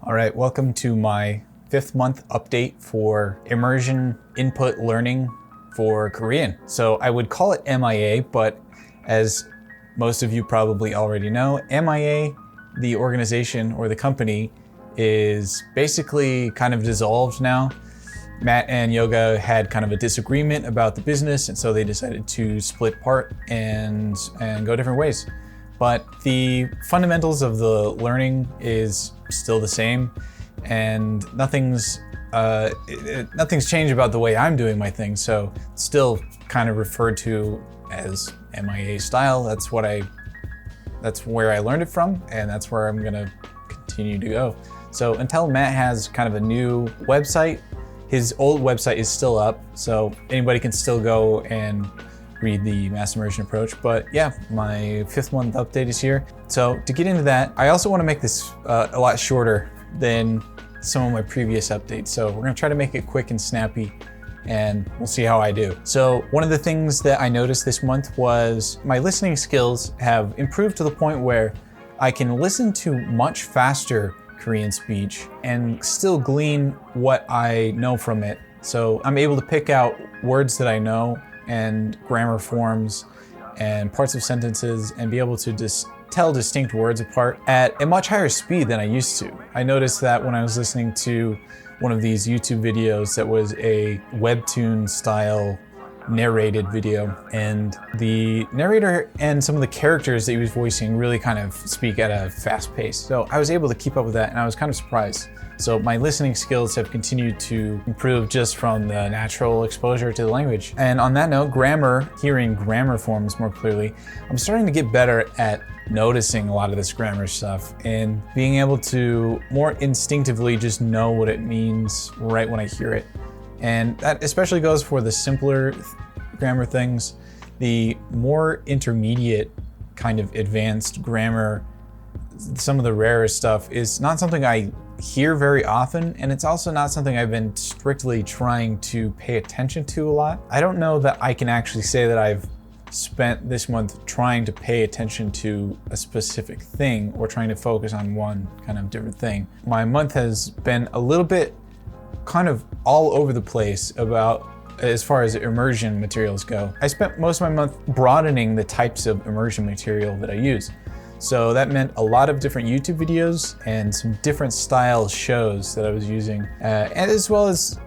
All right, welcome to my 5th month update for Immersion Input Learning for Korean. So I would call it MIA, but as most of you probably already know, MIA, the organization or the company, is basically kind of dissolved now. Matt and Yoga had kind of a disagreement about the business, and so they decided to split part and go different ways. But the fundamentals of the learning is still the same, and nothing's changed about the way I'm doing my thing. So it's still kind of referred to as MIA style. That's where I learned it from, and that's where I'm gonna continue to go. So until Matt has kind of a new website, his old website is still up, so anybody can still go and read the Mass Immersion Approach. But yeah, my 5th month update is here. So to get into that, I also want to make this a lot shorter than some of my previous updates. So we're gonna try to make it quick and snappy, and we'll see how I do. So one of the things that I noticed this month was my listening skills have improved to the point where I can listen to much faster Korean speech and still glean what I know from it. So I'm able to pick out words that I know and grammar forms and parts of sentences and be able to just tell distinct words apart at a much higher speed than I used to. I noticed that when I was listening to one of these YouTube videos that was a webtoon style narrated video, and the narrator and some of the characters that he was voicing really kind of speak at a fast pace. So I was able to keep up with that, and I was kind of surprised. So my listening skills have continued to improve just from the natural exposure to the language. And on that note, grammar, hearing grammar forms more clearly, I'm starting to get better at noticing a lot of this grammar stuff and being able to more instinctively just know what it means right when I hear it. And that especially goes for the simpler grammar things. The more intermediate kind of advanced grammar, some of the rarer stuff, is not something I hear very often, and it's also not something I've been strictly trying to pay attention to a lot. I don't know that I can actually say that I've spent this month trying to pay attention to a specific thing or trying to focus on one kind of different thing. My month has been a little bit kind of all over the place about as far as immersion materials go. I spent most of my month broadening the types of immersion material that I use. So that meant a lot of different YouTube videos and some different style shows that I was using, and as well as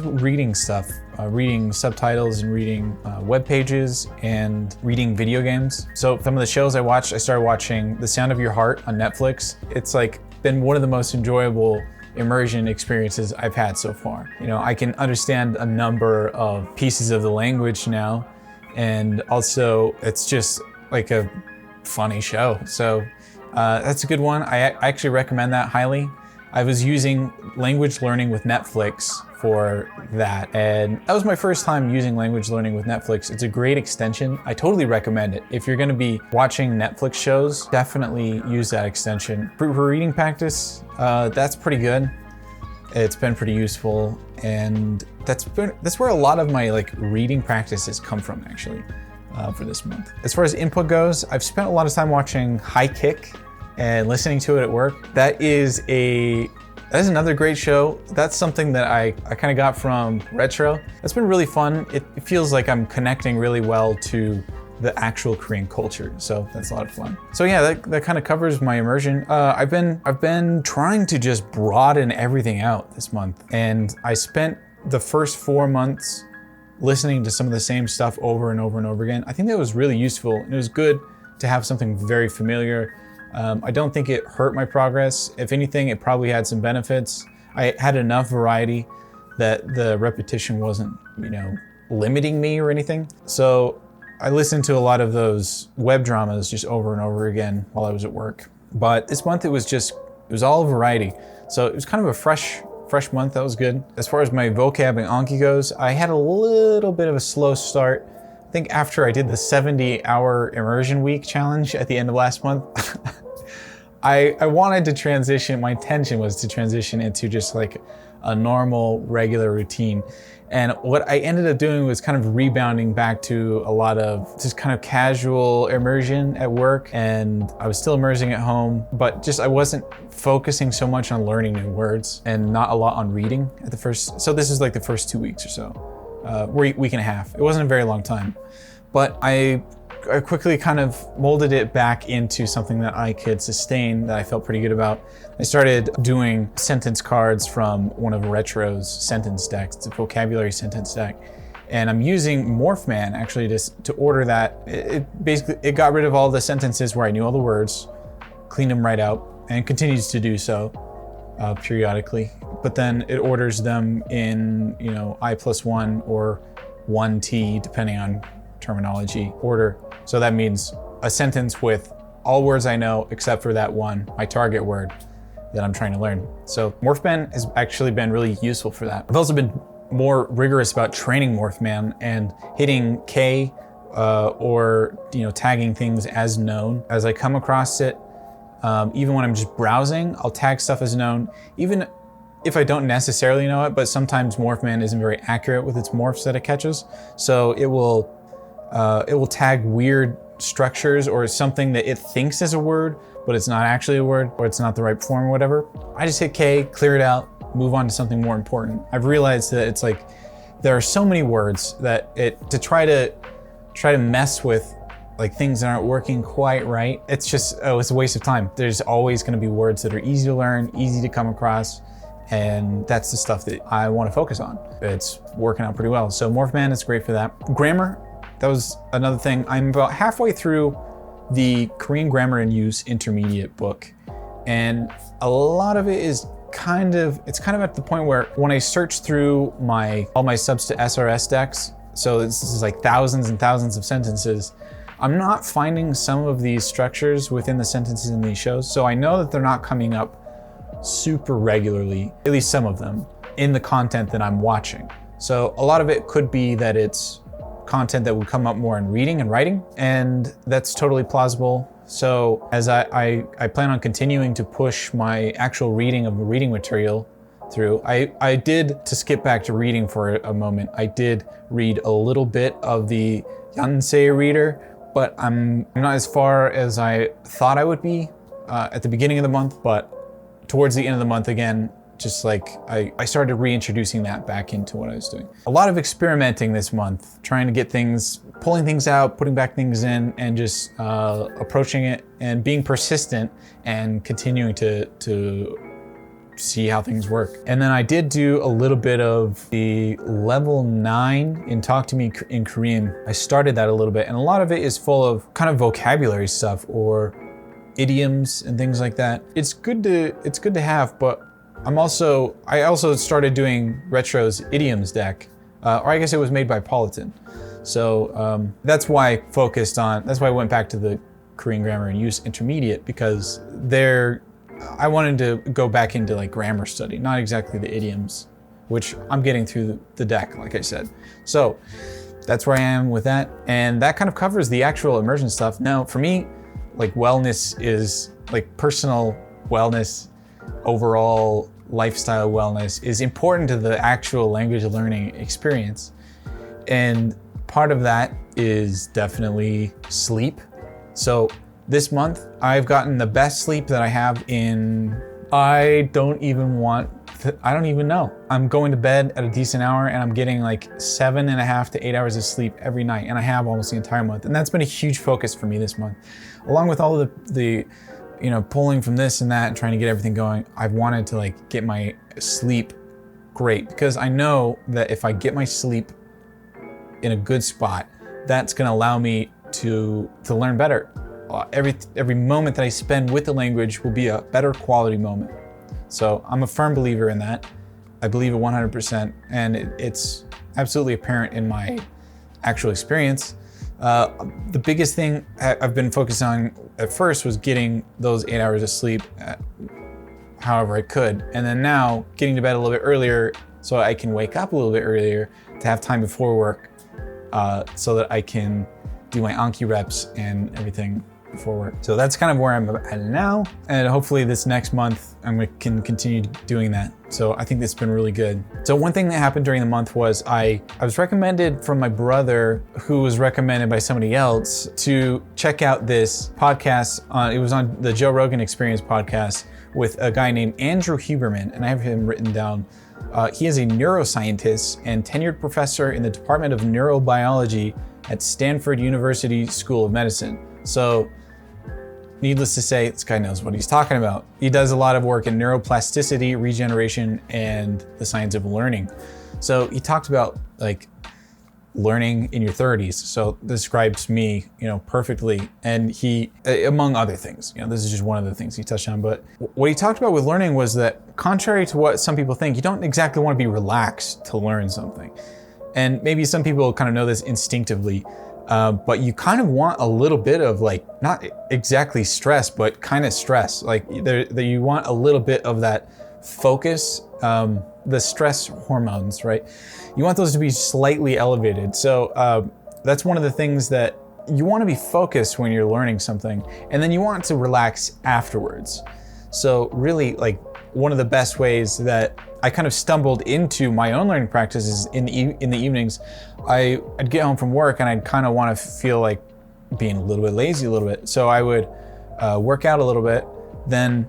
reading stuff, reading subtitles and reading web pages and reading video games. So some of the shows I watched, I started watching The Sound of Your Heart on Netflix. It's like been one of the most enjoyable immersion experiences I've had so far. You know, I can understand a number of pieces of the language now, and also it's just like a funny show. So that's a good one. I actually recommend that highly. I was using language learning with Netflix for that, and that was my first time using language learning with Netflix. It's a great extension. I totally recommend it. If you're gonna be watching Netflix shows, definitely use that extension. For reading practice, that's pretty good. It's been pretty useful, and that's where a lot of my reading practices come from actually for this month. As far as input goes, I've spent a lot of time watching High Kick and listening to it at work. That is another great show. That's something that I kind of got from Retro. That's been really fun. It feels like I'm connecting really well to the actual Korean culture, so that's a lot of fun. So yeah, that kind of covers my immersion. I've been trying to just broaden everything out this month, and I spent the first 4 months listening to some of the same stuff over and over and over again. I think that was really useful, and it was good to have something very familiar. I don't think it hurt my progress. If anything, it probably had some benefits. I had enough variety that the repetition wasn't, limiting me or anything. So I listened to a lot of those web dramas just over and over again while I was at work. But this month it was all variety. So it was kind of a fresh month. That was good. As far as my Vocab Anki goes, I had a little bit of a slow start. I think after I did the 70-hour immersion week challenge at the end of last month, I wanted to transition, my intention was to transition into just like a normal, regular routine. And what I ended up doing was kind of rebounding back to a lot of just kind of casual immersion at work. And I was still immersing at home, but just I wasn't focusing so much on learning new words and not a lot on reading at the first. So this is like the first 2 weeks or so, week and a half. It wasn't a very long time, but I quickly kind of molded it back into something that I could sustain, that I felt pretty good about. I started doing sentence cards from one of Retro's sentence decks. It's a vocabulary sentence deck. And I'm using Morphman actually to order that. It got rid of all the sentences where I knew all the words, cleaned them right out, and continues to do so periodically. But then it orders them in, I+1 or 1T, depending on terminology order. So that means a sentence with all words I know except for that one, my target word that I'm trying to learn. So Morphman has actually been really useful for that. I've also been more rigorous about training Morphman and hitting K or tagging things as known as I come across it. Even when I'm just browsing, I'll tag stuff as known, even if I don't necessarily know it, but sometimes Morphman isn't very accurate with its morphs that it catches. So it will tag weird structures or something that it thinks is a word, but it's not actually a word, or it's not the right form or whatever. I just hit K, clear it out, move on to something more important. I've realized that it's like, there are so many words that to try to mess with like things that aren't working quite right, it's a waste of time. There's always gonna be words that are easy to learn, easy to come across, and that's the stuff that I wanna focus on. It's working out pretty well. So Morphman is great for that. Grammar, that was another thing. I'm about halfway through the Korean Grammar and Use Intermediate book. And a lot of it is it's kind of at the point where when I search through all my subs to SRS decks, so this is like thousands and thousands of sentences, I'm not finding some of these structures within the sentences in these shows. So I know that they're not coming up super regularly, at least some of them, in the content that I'm watching. So a lot of it could be that it's content that would come up more in reading and writing, and that's totally plausible. So as I plan on continuing to push my actual reading of the reading material through, I did, to skip back to reading for a moment, I did read a little bit of the Yansei reader, but I'm not as far as I thought I would be at the beginning of the month, but towards the end of the month again, just like I started reintroducing that back into what I was doing. A lot of experimenting this month, trying to get things, pulling things out, putting back things in, and just approaching it and being persistent and continuing to see how things work. And then I did do a little bit of the level 9 in Talk to Me in Korean. I started that a little bit, and a lot of it is full of kind of vocabulary stuff or idioms and things like that. It's good to have, but I also started doing Retro's idioms deck, or I guess it was made by Politan. So that's why I went back to the Korean Grammar and Use Intermediate, because I wanted to go back into like grammar study, not exactly the idioms, which I'm getting through the deck, like I said. So that's where I am with that. And that kind of covers the actual immersion stuff. Now, for me, like wellness is like personal wellness, overall lifestyle wellness is important to the actual language learning experience. And part of that is definitely sleep. So this month, I've gotten the best sleep that I have I don't even know. I'm going to bed at a decent hour and I'm getting like 7.5 to 8 hours of sleep every night, and I have almost the entire month. And that's been a huge focus for me this month. Along with all of the pulling from this and that and trying to get everything going, I've wanted to like get my sleep great, because I know that if I get my sleep in a good spot, that's gonna allow me to learn better. Every moment that I spend with the language will be a better quality moment. So I'm a firm believer in that. I believe it 100%, and it's absolutely apparent in my actual experience. The biggest thing I've been focused on at first was getting those 8 hours of sleep however I could. And then now getting to bed a little bit earlier so I can wake up a little bit earlier to have time before work, so that I can do my Anki reps and everything before work. So that's kind of where I'm at now. And hopefully this next month, can continue doing that. So I think it's been really good. So one thing that happened during the month was I was recommended from my brother, who was recommended by somebody else, to check out this podcast. It was on the Joe Rogan Experience podcast with a guy named Andrew Huberman, and I have him written down. He is a neuroscientist and tenured professor in the Department of Neurobiology at Stanford University School of Medicine. So, needless to say, this guy knows what he's talking about. He does a lot of work in neuroplasticity, regeneration, and the science of learning. So he talked about like learning in your 30s. So describes me, perfectly. And he, among other things, this is just one of the things he touched on. But what he talked about with learning was that contrary to what some people think, you don't exactly want to be relaxed to learn something. And maybe some people kind of know this instinctively, but you kind of want a little bit of like, not exactly stress, but kind of stress. Like you want a little bit of that focus, the stress hormones, right? You want those to be slightly elevated. So that's one of the things that you want to be focused when you're learning something, and then you want to relax afterwards. So really, like, one of the best ways that I kind of stumbled into my own learning practices in the evenings, I'd get home from work and I'd kind of want to feel like being a little bit lazy a little bit. So I would work out a little bit, then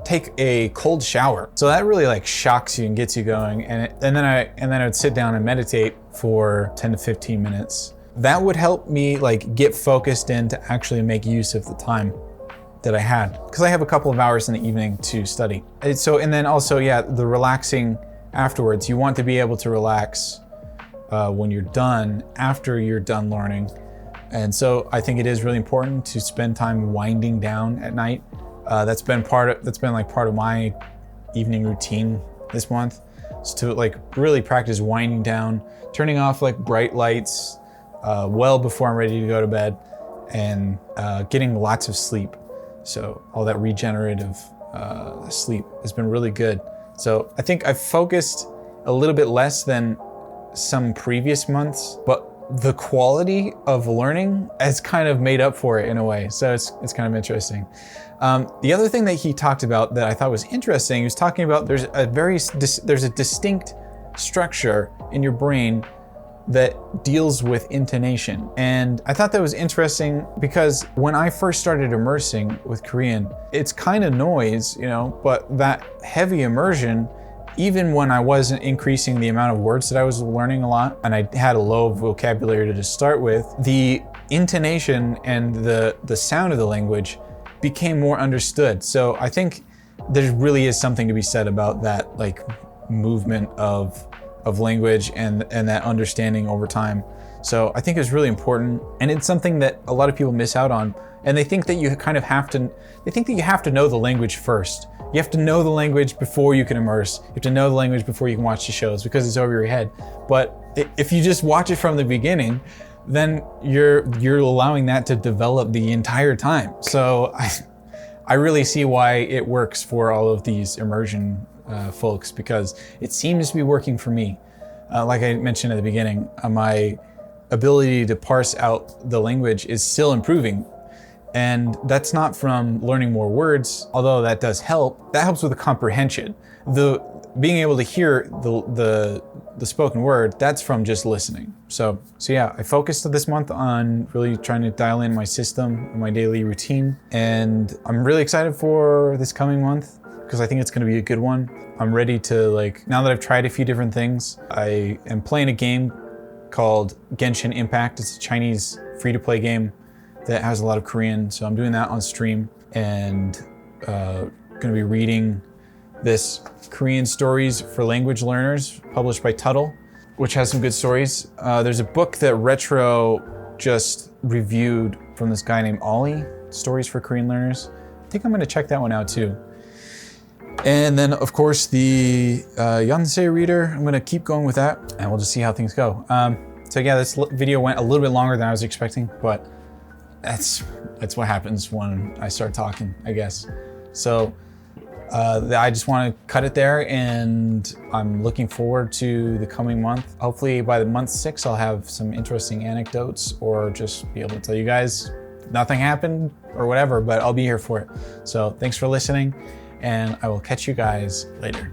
take a cold shower. So that really like shocks you and gets you going. And then I would sit down and meditate for 10 to 15 minutes. That would help me like get focused in to actually make use of the time that I had, because I have a couple of hours in the evening to study. And then also, the relaxing afterwards. You want to be able to relax when you're done, after you're done learning. And so I think it is really important to spend time winding down at night. That's been part of my evening routine this month, is to like really practice winding down, turning off like bright lights well before I'm ready to go to bed, and getting lots of sleep. So all that regenerative sleep has been really good. So I think I've focused a little bit less than some previous months, but the quality of learning has kind of made up for it in a way. So it's kind of interesting. The other thing that he talked about that I thought was interesting, he was talking about there's a distinct structure in your brain that deals with intonation. And I thought that was interesting because when I first started immersing with Korean, it's kind of noise, but that heavy immersion, even when I wasn't increasing the amount of words that I was learning a lot, and I had a low vocabulary to start with, the intonation and the sound of the language became more understood. So I think there really is something to be said about that like movement of language and that understanding over time. So I think it's really important, and it's something that a lot of people miss out on. And they think that you have to know the language first. You have to know the language before you can immerse. You have to know the language before you can watch the shows, because it's over your head. But if you just watch it from the beginning, then you're allowing that to develop the entire time. So I really see why it works for all of these immersion folks, because it seems to be working for me. Like I mentioned at the beginning, my ability to parse out the language is still improving. And that's not from learning more words, although that does help. That helps with the comprehension. Being able to hear the spoken word, that's from just listening. So I focused this month on really trying to dial in my system and my daily routine. And I'm really excited for this coming month, because I think it's going to be a good one. I'm ready to now that I've tried a few different things, I am playing a game called Genshin Impact. It's a Chinese free-to-play game that has a lot of Korean. So I'm doing that on stream, and going to be reading this Korean Stories for Language Learners, published by Tuttle, which has some good stories. There's a book that Retro just reviewed from this guy named Ollie, Stories for Korean Learners. I think I'm going to check that one out too. And then, of course, the Yonsei reader, I'm going to keep going with that, and we'll just see how things go. This video went a little bit longer than I was expecting, but that's what happens when I start talking, I guess. So I just want to cut it there, and I'm looking forward to the coming month. Hopefully by the month 6, I'll have some interesting anecdotes, or just be able to tell you guys nothing happened or whatever, but I'll be here for it. So thanks for listening, and I will catch you guys later.